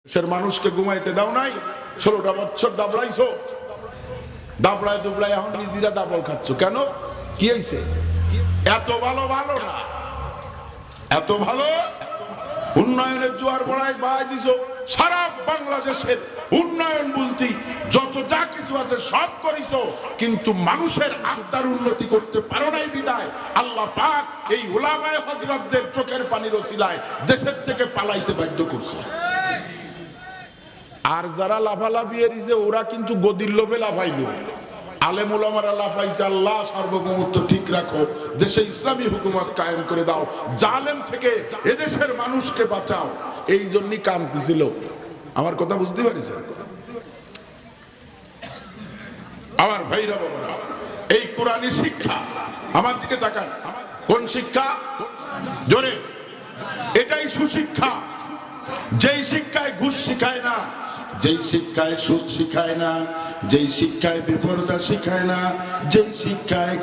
দেশের মানুষকে ঘুমাইতে দাও নাই, 16টা বছর দাবড়াইছো, দাবড়ায় দুবড়ায় এখন নিজেরা দাবল খাচ্ছ কেন? কি হয়েছে? এত ভালো ভালো না, এত ভালো উন্নয়নের জোয়ার বড়াই বাই দিছো, সারা বাংলাদেশের উন্নয়ন বলতে যত যা কিছু আছে সব করিছো, কিন্তু মানুষের আত্মার উন্নতি করতে পারো নাই বিদায় আল্লাহ পাক এই উলামায়ে হযরতদের চোখের পানির ওসিলায় দেশের থেকে পালাইতে বাধ্য করছে। আর যারা লাফালাফি এরিছে ওরা কিন্তু গদির লোভে লাফাইলো, আলেম ওলামারা লাফাইছে আল্লাহ সার্বভৌমত্ব ঠিক রাখো, দেশে ইসলামী হুকুমত কায়েম করে দাও, জালেম থেকে এদেশের মানুষকে বাঁচাও, এই জন্যই কাঁদতেছিল। আমার কথা বুঝতে পারিছেন? আমার ভাইরা বাবারা, এই কোরআনী শিক্ষা, আমার দিকে তাকান, কোন শিক্ষা? জোরে, এটাই সুশিক্ষা। যেই শিক্ষায় ঘুষ শিখায় না, যেই শিক্ষায় সুদ শিখায় না, যেই শিক্ষায় বিপরীতা শিখায় না, যেই শিক্ষায়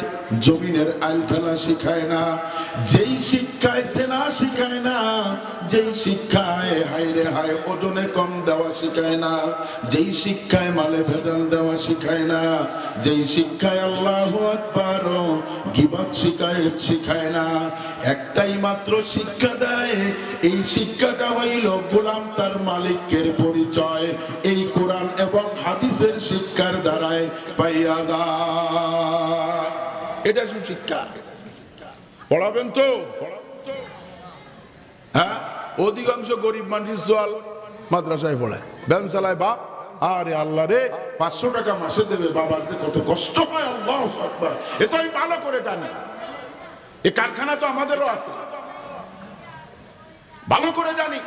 জমিনের আলফেলা শিখায় না, যেই শিক্ষায় জেনা শিখায় না, যেই শিক্ষায় হায়রে হায় ওজনে কম দেওয়া শিখায় না, যেই শিক্ষায় মালে ভেজাল দেওয়া শিখায় না, যেই শিক্ষায় আল্লাহু আকবার গীবত শিখায় না, একটাই মাত্র শিক্ষা দেয়, এই শিক্ষাটা হইল গোলাম তার মালিকের পরিচয়, এই কোরআন এবং হাদিসের শিক্ষার দ্বারাই পাইয়া যায়। এটা সুশিক্ষা। পড়াবেন তো? হ্যাঁ, অধিকাংশ গরিব মানুষ সোয়াল মাদ্রাসায় পড়ায়, ব্যান চালায় বাপ, আরে আল্লাহ রে 500 টাকা মাসে দেবে, বাবার কত কষ্ট হয়, আল্লাহু আকবার। এটা আমি ভালো করে জানি, এই কারখানা তো আমাদেরও আছে, ভালো করে জানি।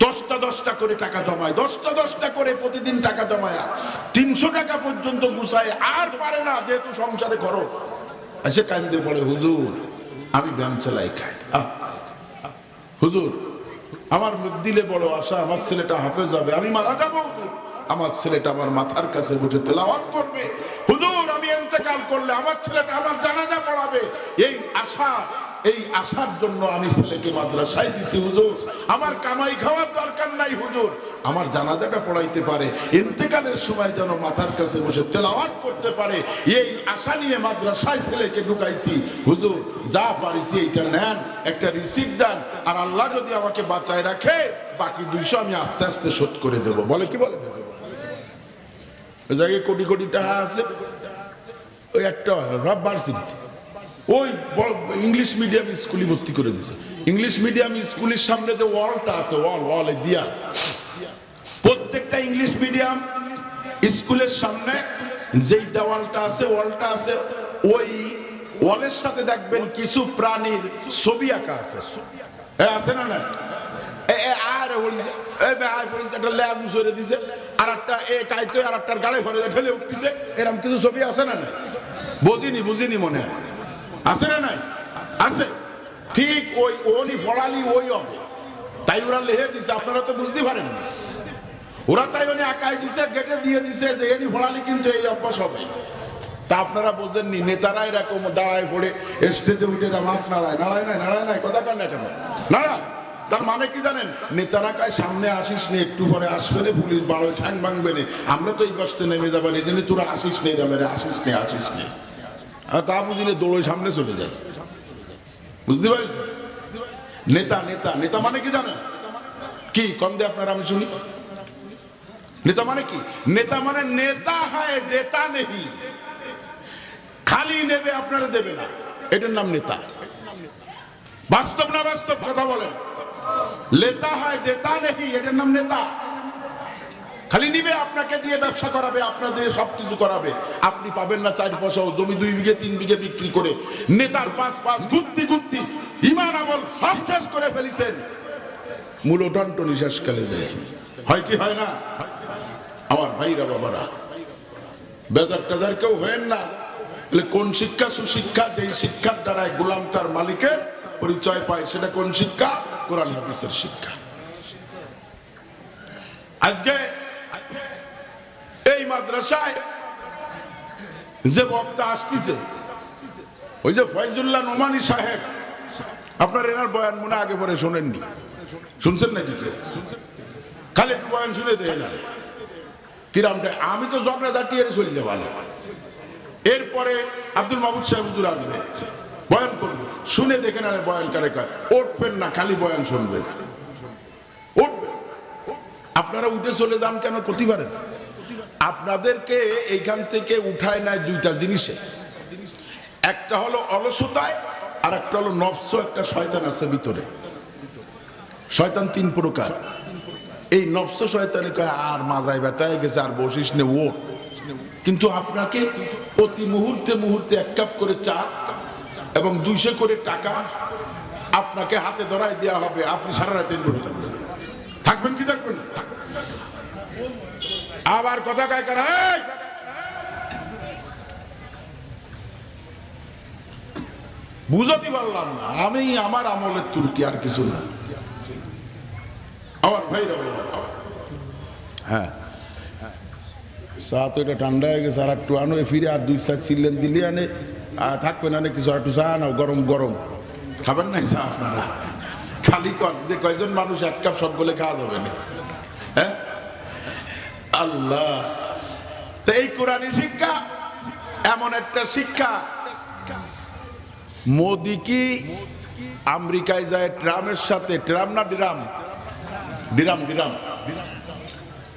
10টা করে টাকা জমায়, 10টা করে প্রতিদিন টাকা জমায় 300 টাকা পর্যন্ত গুছায়, আর পারে না যেহেতু সংসারে খরচ। এসে কান্দে পড়ে, হুজুর আমি ব্যায়াম চালাই খাই, হুজুর আমার মুখ দিলে বড় আশা আমার ছেলেটা হাফেজ হবে, আমি মারা যাবো হুজুর, আমার ছেলেটা আমার মাথার কাছে বসে তেলাওয়াত করবে, হুজুর আমি ইন্তেকাল করলে আমার ছেলেটা আমার জানাজা পড়াবে, এই আশা, এই আশার জন্য আমি ছেলেকে মাদ্রাসায় দিছি হুজুর, আমার কামাই খাওয়ার দরকার নাই হুজুর, আমার জানাজাটা পড়াইতে পারে, ইন্তেকালের সময় যেন মাথার কাছে বসে তেলাওয়াত করতে পারে, এই আশা নিয়ে মাদ্রাসায় ছেলেকে ঢুকাইছি হুজুর, যা পারিছি এইটা নেন, একটা রিসিপ্ট দেন, আর আল্লাহ যদি আমাকে বাঁচায় রাখে বাকি 200 আমি আস্তে আস্তে শোধ করে দেব। বলে কি বলে? ওই জায়গায় কোটি কোটি টাকা আছে, ওই একটা ভার্সিটিতে ওই ইংলিশ মিডিয়াম স্কুলে ভর্তি করে দিছে। ইংলিশ মিডিয়াম স্কুলের সামনে যে ওয়ালটা আছে, ওয়াল দিয়া, প্রত্যেকটা ইংলিশ মিডিয়াম স্কুলের সামনে যেই দেওয়ালটা আছে, ওয়ালটা আছে, ওই ওয়ালের সাথে দেখবেন কিছু প্রাণীর ছবি আঁকা আছে, আছে না? না আর একটা লেজ উসরে দিছে, আর একটা কাইতে আর একটার গালে ভরে ঠেলে উঠতেছে, এরকম কিছু ছবি আছে না? নাই বুঝিনি মনে হয়, আছে না? নাই আছে। ঠিক ওই ওনি পড়ালি ওই হবে, তাই ওরা লেহে দিছে, আপনারা তো বুঝতে পারেন না, ওরা তাই উনি আঁকাই দিছে, গেটে দিয়ে দিছে যে এনি পড়ালি কিন্তু এই অভ্যাস হবে। তা আপনারা বোঝেননি, নেতারা এরকম দাঁড়ায় পড়ে স্টেজে উঠে মাছ নাড়ায় নাই, কথা কান না কেন নাড়ায়? তার মানে কি জানেন? নেতারা কায় সামনে আসিস নে, একটু পরে আসবে রে পুলিশ বাড়ো ঠ্যাং ভাঙবে নে, আমরা তো এই কষ্টে নেমে যাবো, এই জন্য তোরা আসিস নে, আসিস নে, আর তা বুঝিলে দৌড়ে সামনে চলে যায়। বুঝতে পারিস? নেতা মানে কি জানেন? কি কম দে আপনারা, আমি শুনি। নেতা মানে কি? নেতা মানে নেতা হয়, দেতা নেই, খালি নেবে আপনারা দেবে না, এটার নাম নেতা। বাস্তব না বাস্তব কথা বলেন? লেতা হয় দেতা নেই, এটার নাম নেতা। খালি নিবে, আপনাকে দিয়ে ব্যবসা করাবে, আপনার দিয়ে সবকিছু করাবে, আপনি পাবেন না 4 পয়সা, জমি 2 বিঘে 3 বিঘে বিক্রি করে নেতার পাঁচ গুত্তি ইমান আমল সব শেষ করে ফেলিছেন, মূল টনটনি শেষকালে যায়। হয় কি হয় না? আমার ভাইরা বাবারা, বেজার টেজার কেউ হয়েন না। কোন শিক্ষা? সুশিক্ষা। যেই শিক্ষার দ্বারাই গোলাম তার মালিকের পরিচয় পায়, সেটা কোন শিক্ষা? কোরআন হাদিসের শিক্ষা। আজকে এই মাদ্রাসায় যে বক্তা আসতেছে, ওই যে ফয়জুল্লাহ নোমানী সাহেব, আপনার এনার বয়ান মনে আগে পরে শোনেননি, শুনছেন নাকি কেউ? খালি একটু বয়ান শুনে দেয় না কিরামটা, আমি তো ঝগড়া দাঁটিয়ে চলে যাবালে। এরপরে আব্দুল মাহমুদ সাহেব হুজুর আসবে, বয়ান করবে, শুনে দেখেন আরে বয়ান কারে কার, উঠবেন না, খালি বয়ান শুনবেন, উঠবেন। আপনারা উঠে চলে যান কেন করতে পারেন? আপনাদেরকে এইখান থেকে উঠায় নাই দুইটা জিনিসে, একটা হলো অলসতায়, আর একটা হলো নফস, একটা শয়তান আছে ভিতরে। শয়তান তিন প্রকার। এই নফস শয়তানে কয় আর মাজায় ব্যথায় গেছে, আর বসিস নে, ও। কিন্তু আপনাকে প্রতি মুহূর্তে মুহূর্তে 1 কাপ করে চা এবং 200 করে টাকা আপনাকে হাতে ধরায় দেওয়া হবে। আপনি সারা রাত দিন বসে থাকবেন। থাকবেন কি থাকবেন? আবার কথা কয় কারা? বুঝতে পারলাম না, আমি আমার আমলের ত্রুটি, আর কিছু না। আমার ভাইরা, হ্যাঁ, চা তো এটা ঠান্ডা হয়ে গেছে, আর একটু আনো, ফিরে আর 2 চিল্লেন দিলে আনে, আর থাকবেন আনে কিছু, একটু চা নাও, গরম গরম। খাবেন নাই চা আপনারা? খালি কর যে কয়জন মানুষ 1 কাপ সব বলে খাওয়া যাবে না? হ্যাঁ, আল্লাহ। তো এই কোরআনী শিক্ষা এমন একটা শিক্ষা, মোদি কি আমেরিকায় যায় ট্রামের সাথে, ট্রাম না ডিরাম, ডিরাম ডিরাম,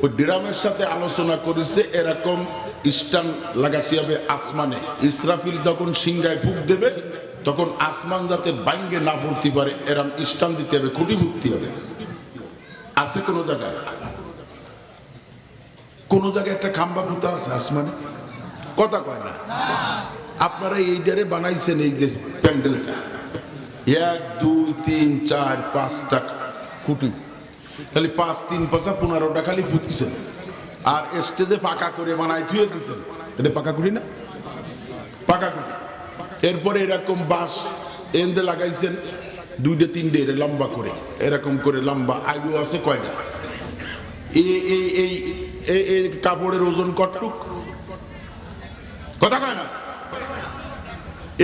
ওই ডিরামের সাথে আলোচনা করেছে এরকম স্টান লাগাতে হবে আসমানে। ইসরাফিল যখন সিংহায় ফুক দেবে তখন আসমান যাতে ভাঙ্গে না পড়তে পারে এরকম স্টান দিতে হবে, খুঁটি ফুটতে হবে। আছে কোন জায়গায়? কোন জায়গায় একটা খাম্বা পুঁতা আছে আসমানে? কথা কয় না। আপনারা এই ডারে বানাইছেন এই যে প্যান্ডেলটা, 1 2 3 4 5টা খুঁটি, খালি 5 3 5 15টা খালি পুঁতিছেন, আর স্টেজে পাকা করে বানাই ধুয়ে দিয়েছেন। এটা পাকা খুঁটি না? পাকা খুঁটি। এরপরে এরকম বাঁশ এনতে লাগাইছেন 2টে 3টে লম্বা করে, এরকম করে লম্বা। আইডু আছে কয়টা? এই কাপড়ের ওজন কতটুক? কথা কয় না।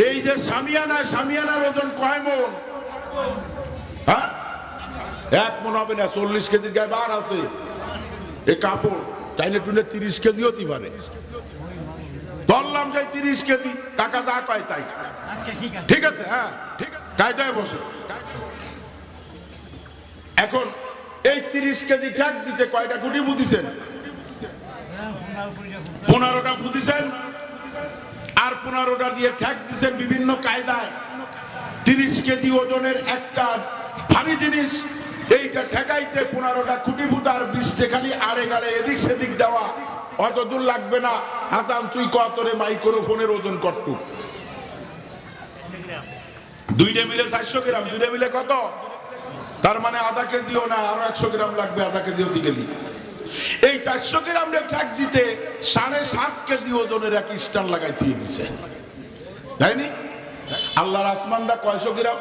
এই যে সামিয়ানা, সামিয়ানার ওজন কয় মন? হ্যাঁ, 1 মন হবে না, 40 কেজির গায়ে বার আছে। এই কাপড় টাইনে টুনে 30 কেজি হতে পারে। ধরলাম যে 30 কেজি, টাকা যা কয় তাই। ঠিক আছে, হ্যাঁ, ঠিক আছে, কায়দায় বসে। এখন এই 30 কেজি ঠ্যাক দিতে কয়টা খুঁটি বুঝিছেন? 15টা বুঝিছেন, আর 15টা দিয়ে ঠ্যাক দিছেন বিভিন্ন কায়দায়। 30 কেজি ওজনের একটা ভারী জিনিস, এইটা ঠেকাইতে 15টা খুঁটি পুঁতা, আর 20টে খালি আড়ে গাড়ে এদিক সেদিক দেওয়া। অত দূর লাগবে না। হাসান তুই কত রে মাইক্রোফোনের ওজন কতটুক? 2টে মিলে 400 গ্রাম, 2টে মিলে কত? তার মানে আধা কেজিও না, আরো 100 গ্রাম লাগবে আধা কেজি হতে গেলে। এই 400 গ্রামের ঠ্যাক দিতে 7.5 কেজি ওজনের এক স্টান লাগাই দিয়ে দিছে, তাইনি? আল্লাহর আসমানটা কয়শো গ্রাম?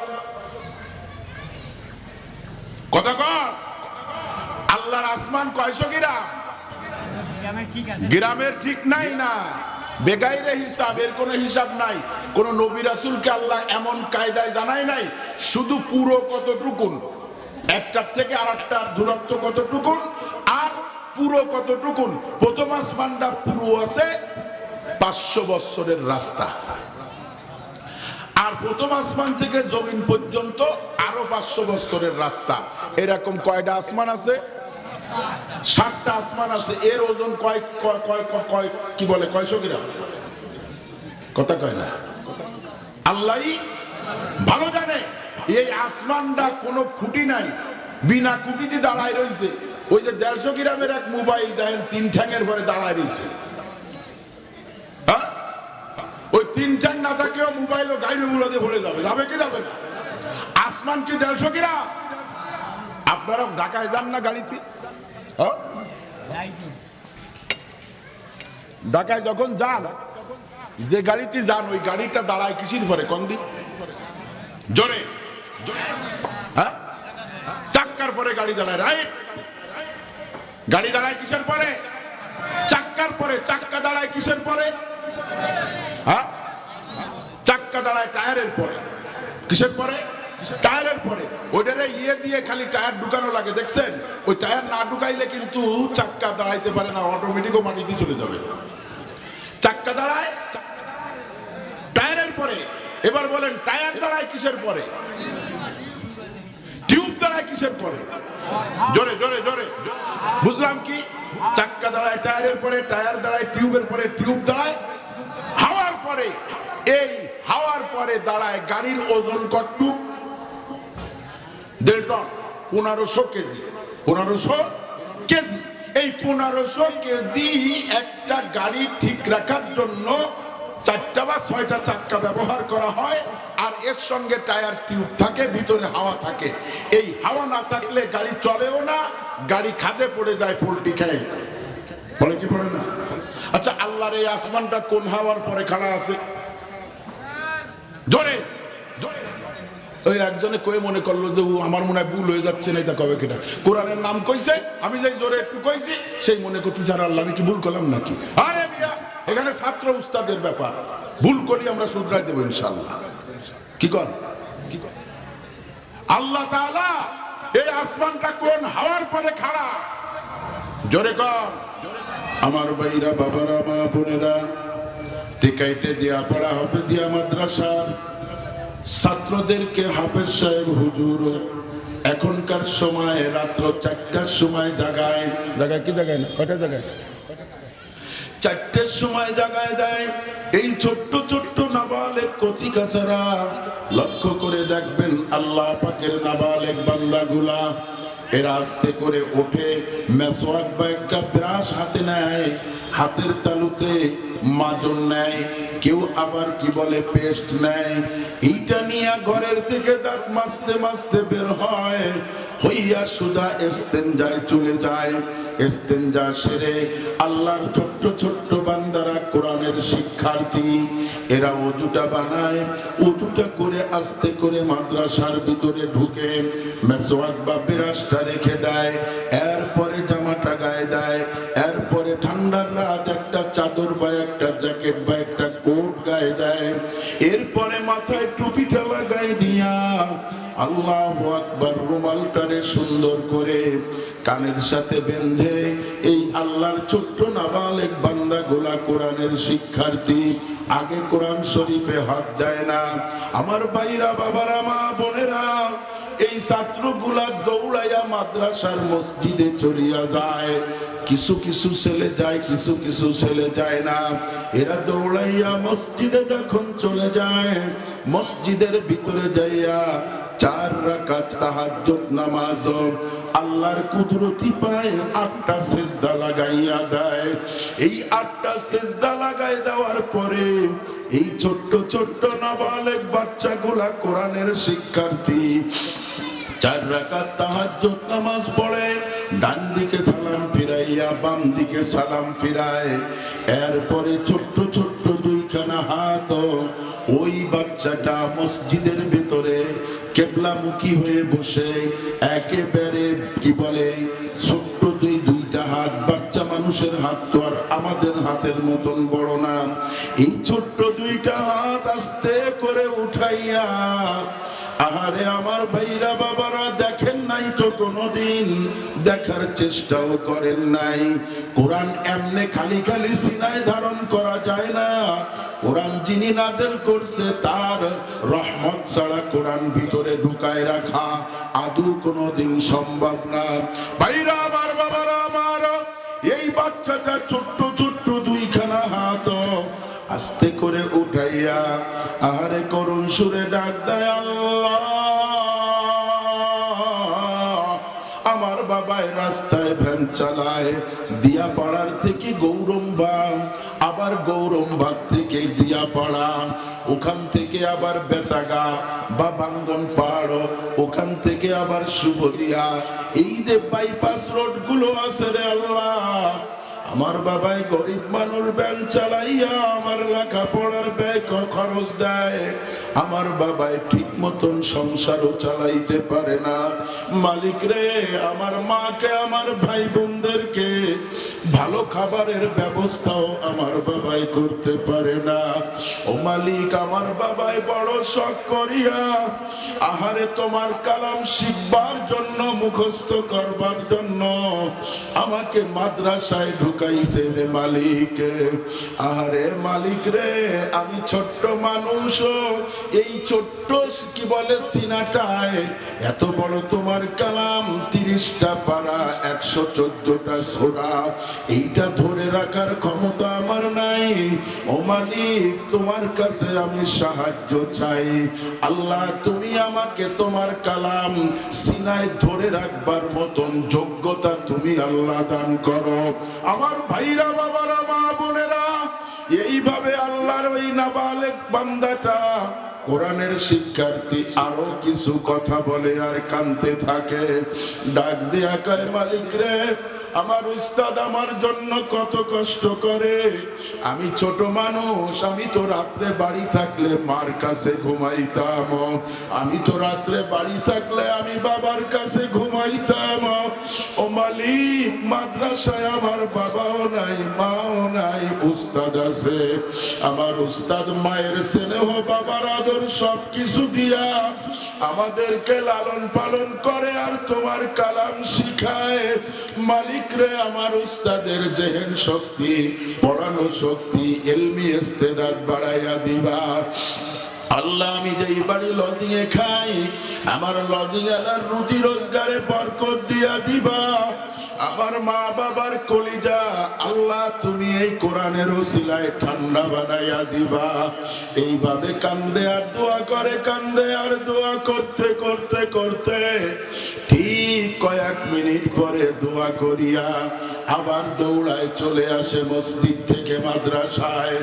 কথা কর, আল্লাহর আসমান কয়শো গ্রাম? গ্রামের ঠিক নাই না, বেগাইরে হিসাব, এর কোনো হিসাব নাই। কোন নবী রাসূলকে আল্লাহ এমন কায়দায় জানায় নাই শুধু পুরো কতটুকুন, একটার থেকে আরেকটার দূরত্ব কতটুকুন, আর পুরো কতটুকুন। প্রথম আসমানটা পুরো আছে 500 বছরের রাস্তা, আর প্রথম আসমান থেকে জমিন পর্যন্ত আরো 500 বছরের রাস্তা। এরকম কয়টা আসমান আছে? 7টা আসমান আছে। এর ওজন কয় কি বলে, কয়শো গ্রাম? কথা কয় না। আল্লাহই ভালো জানে। এই আসমানটা কোনো খুঁটি নাই, বিনা খুঁটিতে দাঁড়ায় রয়েছে। ওই যে 150 গ্রামের এক মোবাইল দেখেন 3 ঠ্যাঙের পরে দাঁড়ায় রয়েছে। হ্যাঁ, ওই 3 ঠ্যাং না থাকলেও মোবাইল ও গাড়ি মুলাতে ভরে যাবে, যাবে কি যাবে না? আসমান কি 150 গ্রাম? আপনারা ঢাকায় যান না গাড়িতে? ঢাকায় যখন যান, যে গাড়িতে যান ওই গাড়িটা দাঁড়ায় কিসির পরে? কোন দিক? জোরে, হ্যাঁ, চাক্কার পরে গাড়ি দাঁড়ায়, রাইট? গাড়ি দাঁড়ায় কিসের পরে? চাক্কার পরে। চাক্কা দাঁড়ায় কিসের পরে? হ্যাঁ, চাক্কা দাঁড়ায় টায়ারের পরে। কিসের পরে? টায়ারের পরে ওইটারে ইয়ে দিয়ে খালি টায়ার ঢুকানো লাগে, দেখছেন? ওই টায়ার না ঢুকাইলে কিন্তু চাক্কা দাঁড়াইতে পারে না, অটোমেটিকও মাটিতে চলে যাবে। চাক্কা দাঁড়ায় টায়ারের পরে। এবার বলেন টায়ার দাঁড়ায় কিসের পরে? টিউব দাঁড়ায় কিসের পরে? জোরে জোরে জোরে বুঝলাম কি? চাক্কা দাঁড়ায় টায়ারের পরে, টায়ার দাঁড়ায় টিউবের পরে, টিউব দাঁড়ায় হাওয়ার পরে। এই হাওয়ার পরে দাঁড়ায় গাড়ির ওজন কতটুক? 1.5 টন, 1500 কেজি। 1500 কেজি। এই 1500 কেজি একটা গাড়ি ঠিক রাখার জন্য 4টা বা 6টা চাক্কা ব্যবহার করা হয়। আর এর সঙ্গে টায়ার টিউব থাকে, ভিতরে হাওয়া থাকে। এই হাওয়া না থাকলে গাড়ি চলেও না, গাড়ি খাদে পড়ে যায়, পোল্টি খায়। বলে কি পড়ে না? আচ্ছা, আল্লাহর এই আসমানটা কোন হাওয়ার পরে খাড়া আছে? জোরে ওই একজনে কয়ে মনে করলো যে আমার মনে হয় ভুল হয়ে যাচ্ছে, না এটা কবে কিনা কোরআনের নাম কইছে, আমি যাই জোরে একটু কইছি, সেই মনে করতে ছাড়া আল্লাহ আমি কি ভুল করলাম নাকি? আরে মিয়া, এখানে ছাত্র উস্তাদের ব্যাপার, ভুল করি আমরা শুধরাই দেবো ইনশাআল্লাহ। কি কর আল্লাহ তাআলা এই আসমানটা কোন হাওয়ার পরে খাড়া? জোরে কর। আমার ভাইরা, বাবারা, মা বোনেরা, টিকাইটে দিয়া পড়া হবে দিয়া মাদ্রাসার ছাত্রদেরকে হাফেজ সাহেব হুজুর এখনকার সময় রাত্র 4টার সময় জাগায় কি জাগায় না? কয়টা জাগায়? 4টার সময় জাগায় দেয়। এই ছোট্ট ছোট্ট নাবালেগ কচি কাচারা, লক্ষ্য করে দেখবেন আল্লাহ পাকের নাবালেগ বান্দাগুলা, এরা আস্তে করে ওঠে, মেসওয়াক বা একটা ব্রাশ হাতে নেয়, হাতের তালুতে মাজন নেয়, কেউ আবার কি বলে পেস্ট নেয়। এইটা নিয়ে ঘরের থেকে দাঁত মাজতে মাজতে বের হয়, হইয়া সোজা ইস্তেনজায় চলে যায়। ইস্তেনজা সেরে আল্লাহর ছোট্ট ছোট্ট বান্দারা, কোরআনের শিক্ষার্থী, এরা ওযুটা বানায়, ওযুটা করে আস্তে করে মাদ্রাসার ভিতরে ঢুকে মেসওয়াক বা ব্রাশটা রেখে দেয়, এরপরে জামাটা গায়ে দেয়, এরপরে ঠান্ডার রাত একটা চাদর বা একটা জ্যাকেট বা একটা কোট গায়ে দেয়, এরপরে মাথায় টুপিটা লাগাই দিয়া আল্লাহু আকবার রুমালটারে সুন্দর করে কানের সাথে বেঁধে এই আল্লাহর ছোট্ট নাবালেগ বান্দাগুলা, কোরআনের শিক্ষার্থী, আগে কোরআন শরীফে হাত দেয় না। আমার ভাইরা, বাবারা, মা বোনেরা, এই ছাত্রগুলা দৌড়াইয়া মাদ্রাসার মসজিদে চলিয়া যায়। কিছু কিছু ছেলে যায়, কিছু কিছু ছেলে যায় না। এরা দৌড়াইয়া মসজিদে যখন চলে যায়, মসজিদের ভিতরে যাইয়া 4 রাকাত তাহাজ্জুদ নামাজ আল্লাহর কুদরতি পায় 8টা সিজদা লাগাইয়া দেয়। এই 8টা সিজদা লাগাই দেওয়ার পরে এই ছোট্ট ছোট্ট নাবালেগ বাচ্চাগুলা, কোরআনের শিক্ষার্থী, 4 রাকাত তাহাজ্জুদ নামাজ পড়ে, ডান দিকে সালাম ফিরাইয়া বাম দিকে সালাম ফিরায়, এরপরে ছোট্ট ছোট্ট 2খানা হাত ওই বাচ্চাটা মসজিদের ভিতরে কেবলামুখী হয়ে বসে একেবারে কি বলে ছোট্ট 2টা হাত, বাচ্চা মানুষের হাত তো আর আমাদের হাতের মতন বড় না, এই ছোট্ট 2টা হাত আস্তে করে উঠাইয়া, আহারে আমার ভাইরা, বাবারা, দেখেন নাই তো কোনদিন, দেখার চেষ্টাও করেন নাই। কোরআন এমনি খালি খালি সিনায় ধারণ করা যায় না। কোরআন যিনি নাযিল করছে তার রহমত ছাড়া কোরআন ভিতরে ঢুকায় রাখা আদৌ কোনদিন সম্ভব না। ভাইরা আমার, বাবারা আমার, এই বাচ্চাটা ছোট্ট ছোট্ট 2খানা হাত আস্তে করে উঠাইয়া আহারে করুণ সুরে ডাক দেয়, আল্লাহ। আমার বাবায় রাস্তায় ভ্যান চালায়, দিয়াপাড়ার থেকে গৌরমবাগ, আবার গৌরমবাগ থেকে দিয়াপাড়া, ওখান থেকে আবার বেতাগা বা বাঙ্গন পাহাড়, ওখান থেকে আবার সুবরিয়া, এই যে বাইপাস রোড গুলো আছে রে আল্লাহ, আমার বাবাই গরিব মানুষ, ব্যান চালাইয়া আমার লেখাপড়ার ব্যয় খরচ দেয়। আমার বাবাই ঠিক মতন সংসারও চালাইতে পারে না। মালিক রে, আমার মাকে, আমার ভাই বোনদেরকে ভালো খাবারের ব্যবস্থাও আমার বাবাই করতে পারে না। ও মালিক, আমার বাবাই বড় শখ করিয়া আহারে তোমার কালাম শিখবার জন্য, মুখস্থ করবার জন্য আমাকে মাদ্রাসায় ঢুকাইছে রে মালিক। আহারে মালিক রে, আমি ছোট্ট মানুষ, এই ছোট্ট কি বলে সিনাটায় এত বড় তোমার কালাম, 30টা পারা, 114টা সূরা, এইটা ধরে রাখার ক্ষমতা আমার নাই। ও মালিক, তোমার কাছে আমি সাহায্য চাই। আল্লাহ, তুমি আমাকে তোমার কালাম সিনায় ধরে রাখবার মতন যোগ্যতা তুমি আল্লাহ দান করো। আমার ভাইরা, বাবারা, মা বোনেরা, এইভাবে আল্লাহর ওই নাবালেগ বান্দাটা কোরআনের শিক্ষার্থী আরো কিছু কথা বলে আর কাঁদতে থাকে। ডাক দিয়া কয়, মালিক রে, আমার উস্তাদ আমার জন্য কত কষ্ট করে। আমি ছোট মানুষ, আমি তো রাত্রে বাড়ি থাকলে মার কাছে ঘুমাইতাম। আমি তো রাত্রে বাড়ি থাকলে আমি বাবার কাছে ঘুমাইতাম। ও মালিক, মাদ্রাসায় আমার বাবাও নাই, মাও নাই, উস্তাদ আছে। আমার উস্তাদ মায়ের স্নেহ, বাবার আদর সবকিছু দিয়া আমাদেরকে লালন পালন করে আর তোমার কালাম শিখায়। মালিক রে, আমার উস্তাদের জেহেন শক্তি, পড়ানো শক্তি, ইলমি ইস্তেদাদ বাড়াইয়া দিবা। আল্লাহ, আমি যেই বাড়ি লজিং এ খাই, আমার লজিং এলার রুজি রোজগারে বরকত দিয়া দিবা। আমার মা বাবার কলিজা আল্লাহ তুমি এই কোরআনের ওসিলায় ঠান্ডা বানাইয়া দিবা। এইভাবে কান্দে আর দোয়া করে, কান্দে আর দোয়া করতে করতে করতে ঠিক কয়েক মিনিট পরে দোয়া করিয়া আবার দৌড়ায় চলে আসে মসজিদ থেকে মাদ্রাসায়।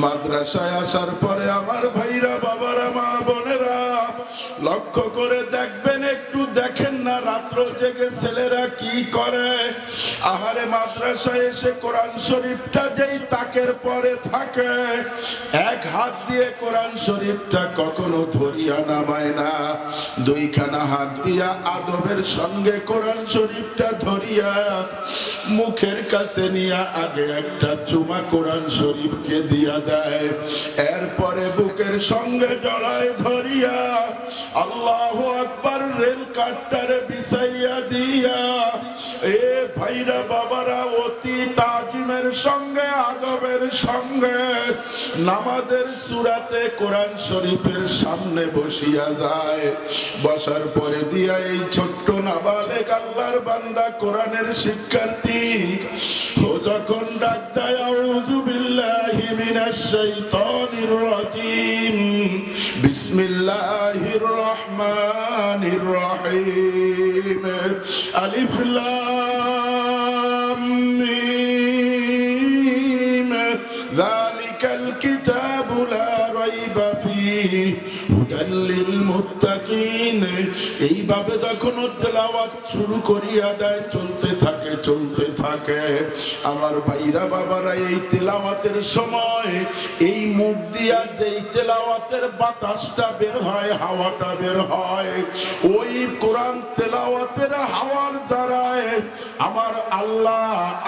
মাদ্রাসায় আসার পরে আমার ভাইরা, বাবারা, মা বোনেরা, লক্ষ্য করে দেখবেন, একটু দেখেন না রাত্র জেগে ছেলেরা কি করে। আহারে, মাদ্রাসায় এসে কোরআন শরীফটা যেই তাকের পরে থাকে, এক হাত দিয়ে কোরআন শরীফটা কখনো ধরিয়া নামায় না, দুইখানা হাত দিয়া আদবের সঙ্গে কোরআন শরীফটা ধরিয়া মুখের কাছে নিয়ে আগে একটা চুমা কোরআন শরীফকে দিয়া দেয়। এরপরে বুকের সঙ্গে জড়ায় ধরিয়া আল্লাহু আকবার রেল কাটটারে বিছাইয়া দিয়া, এ ভাইরা, বাবারা, অতি তাজিমের সঙ্গে, আদবের সঙ্গে নামাজের সূরাতে কোরআন শরীফের সামনে বসিয়া যায়। বসার পরে দিয়া এই ছোট্ট নাবালেগ আল্লাহর বান্দা কোরআনের শিক্ষার্থী ও যখন ডাক দেয়, আউযু বিল্লাহি মিনাশ শাইতানির রাজিম, বিসমিল্লাহির রহমানির রহিম, আলিফ লাম মিম, যালিকাল কিতাবু লা রাইবা ফীহি হুদাল লিল মুত্তাকিন। এইভাবে যখন তেলাওয়াত শুরু করিয়া দেয়, চলতে থাকে, চলতে থাকে। আমার ভাইরা, বাবারা, এই তেলাওয়াতের সময় এই মুখ দিয়া যেই তেলাওয়াতের বাতাসটা বের হয়, হাওয়াটা বের হয়, ওই কোরআন তেলাওয়াতের হাওয়ার দ্বারায় আমার আল্লাহ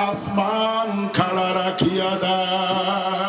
আসমান খাড়া রাখিয়া দেয়।